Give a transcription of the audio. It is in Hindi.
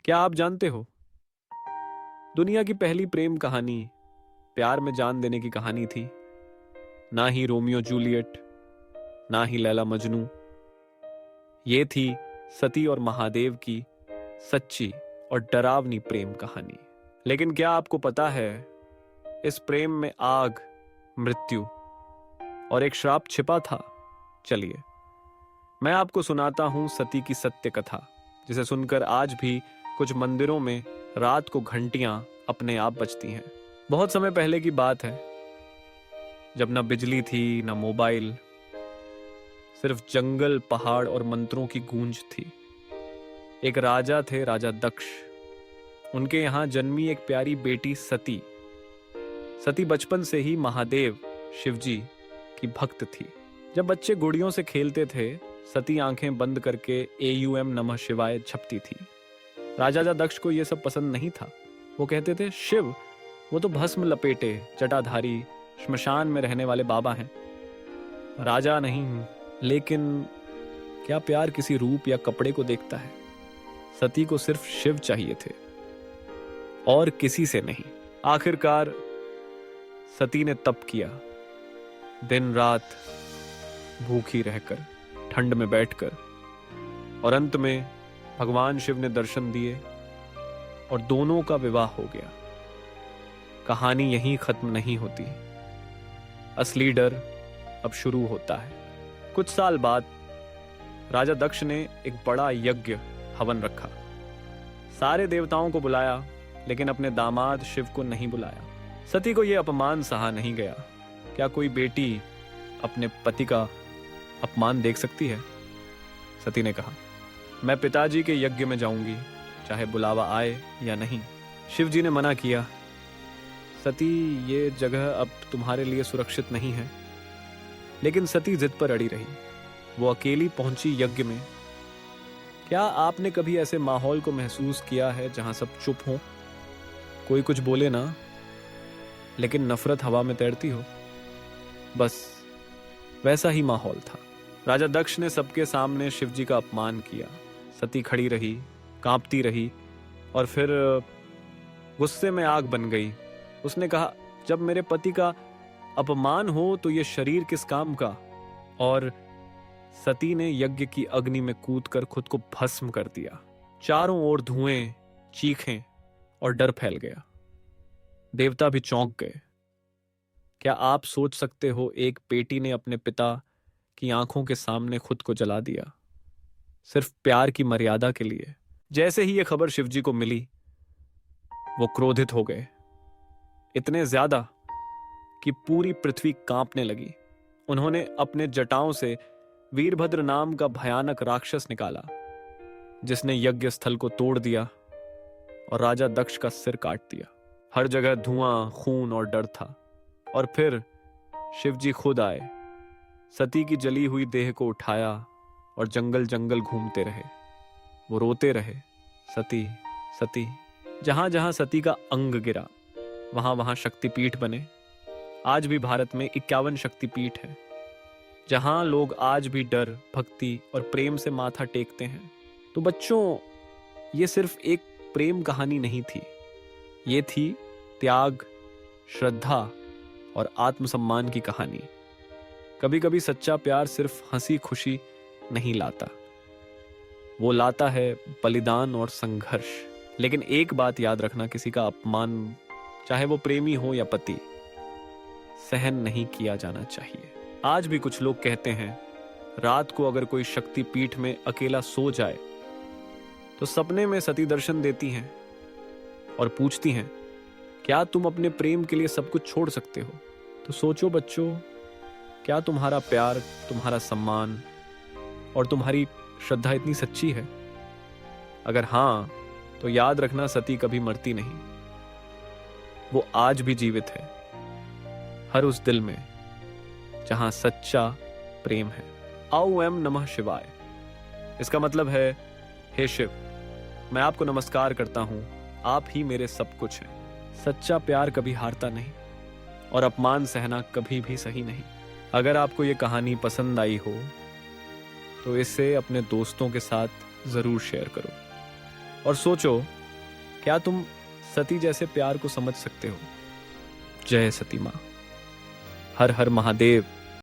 क्या आप जानते हो, दुनिया की पहली प्रेम कहानी प्यार में जान देने की कहानी थी। ना ही रोमियो जूलियट, ना ही लैला मजनू। ये थी सती और महादेव की सच्ची और डरावनी प्रेम कहानी। लेकिन क्या आपको पता है, इस प्रेम में आग, मृत्यु और एक श्राप छिपा था। चलिए मैं आपको सुनाता हूं सती की सत्य कथा, जिसे सुनकर आज भी कुछ मंदिरों में रात को घंटियां अपने आप बजती हैं। बहुत समय पहले की बात है, जब ना बिजली थी ना मोबाइल, सिर्फ जंगल, पहाड़ और मंत्रों की गूंज थी। एक राजा थे, राजा दक्ष। उनके यहां जन्मी एक प्यारी बेटी सती। सती बचपन से ही महादेव, शिवजी की भक्त थी। जब बच्चे गुड़ियों से खेलते थे, सती आंखें बंद करके AUM नमः शिवाय जपती थी। राजा दक्ष को यह सब पसंद नहीं था। वो कहते थे, शिव वो तो भस्म लपेटे, जटाधारी, श्मशान में रहने वाले बाबा हैं, राजा नहीं। लेकिन क्या प्यार किसी रूप या कपड़े को देखता है? सती को सिर्फ शिव चाहिए थे और किसी से नहीं। आखिरकार सती ने तप किया, दिन रात भूखी रहकर, ठंड में बैठकर, और अंत में भगवान शिव ने दर्शन दिए और दोनों का विवाह हो गया। कहानी यहीं खत्म नहीं होती। असली डर अब शुरू होता है। कुछ साल बाद राजा दक्ष ने एक बड़ा यज्ञ हवन रखा। सारे देवताओं को बुलाया, लेकिन अपने दामाद शिव को नहीं बुलाया। सती को यह अपमान सहा नहीं गया। क्या कोई बेटी अपने पति का अपमान देख सकती है? सती ने कहा, मैं पिताजी के यज्ञ में जाऊंगी, चाहे बुलावा आए या नहीं। शिव जी ने मना किया, सती ये जगह अब तुम्हारे लिए सुरक्षित नहीं है। लेकिन सती जिद पर अड़ी रही। वो अकेली पहुंची यज्ञ में। क्या आपने कभी ऐसे माहौल को महसूस किया है जहां सब चुप हो, कोई कुछ बोले ना, लेकिन नफरत हवा में तैरती हो? बस वैसा ही माहौल था। राजा दक्ष ने सबके सामने शिवजी का अपमान किया। सती खड़ी रही, कांपती रही, और फिर गुस्से में आग बन गई। उसने कहा, जब मेरे पति का अपमान हो तो ये शरीर किस काम का? और सती ने यज्ञ की अग्नि में कूदकर खुद को भस्म कर दिया। चारों ओर धुएं, चीखें और डर फैल गया। देवता भी चौंक गए। क्या आप सोच सकते हो, एक बेटी ने अपने पिता की आंखों के सामने खुद को जला दिया, सिर्फ प्यार की मर्यादा के लिए। जैसे ही यह खबर शिवजी को मिली, वो क्रोधित हो गए, इतने ज्यादा कि पूरी पृथ्वी कांपने लगी। उन्होंने अपने जटाओं से वीरभद्र नाम का भयानक राक्षस निकाला, जिसने यज्ञ स्थल को तोड़ दिया और राजा दक्ष का सिर काट दिया। हर जगह धुआं, खून और डर था। और फिर शिवजी खुद आए, सती की जली हुई देह को उठाया और जंगल जंगल घूमते रहे। वो रोते रहे, सती सती। जहां जहां सती का अंग गिरा, वहां वहां शक्तिपीठ बने। आज भी भारत में 51 शक्तिपीठ है, जहां लोग आज भी डर, भक्ति और प्रेम से माथा टेकते हैं। तो बच्चों, ये सिर्फ एक प्रेम कहानी नहीं थी, ये थी त्याग, श्रद्धा और आत्मसम्मान की कहानी। कभी कभी सच्चा प्यार सिर्फ हंसी खुशी नहीं लाता, वो लाता है बलिदान और संघर्ष। लेकिन एक बात याद रखना, किसी का अपमान, चाहे वो प्रेमी हो या पति, सहन नहीं किया जाना चाहिए। आज भी कुछ लोग कहते हैं, रात को अगर कोई शक्तिपीठ में अकेला सो जाए तो सपने में सती दर्शन देती हैं और पूछती हैं, क्या तुम अपने प्रेम के लिए सब कुछ छोड़ सकते हो? तो सोचो बच्चों, क्या तुम्हारा प्यार, तुम्हारा सम्मान और तुम्हारी श्रद्धा इतनी सच्ची है? अगर हां, तो याद रखना, सती कभी मरती नहीं। वो आज भी जीवित है, हर उस दिल में जहां सच्चा प्रेम है। OM नमः शिवाय। इसका मतलब है, हे शिव, मैं आपको नमस्कार करता हूं, आप ही मेरे सब कुछ हैं। सच्चा प्यार कभी हारता नहीं और अपमान सहना कभी भी सही नहीं। अगर आपको ये कहानी पसंद आई हो तो इसे अपने दोस्तों के साथ जरूर शेयर करो। और सोचो, क्या तुम सती जैसे प्यार को समझ सकते हो? जय सती माँ। हर हर महादेव।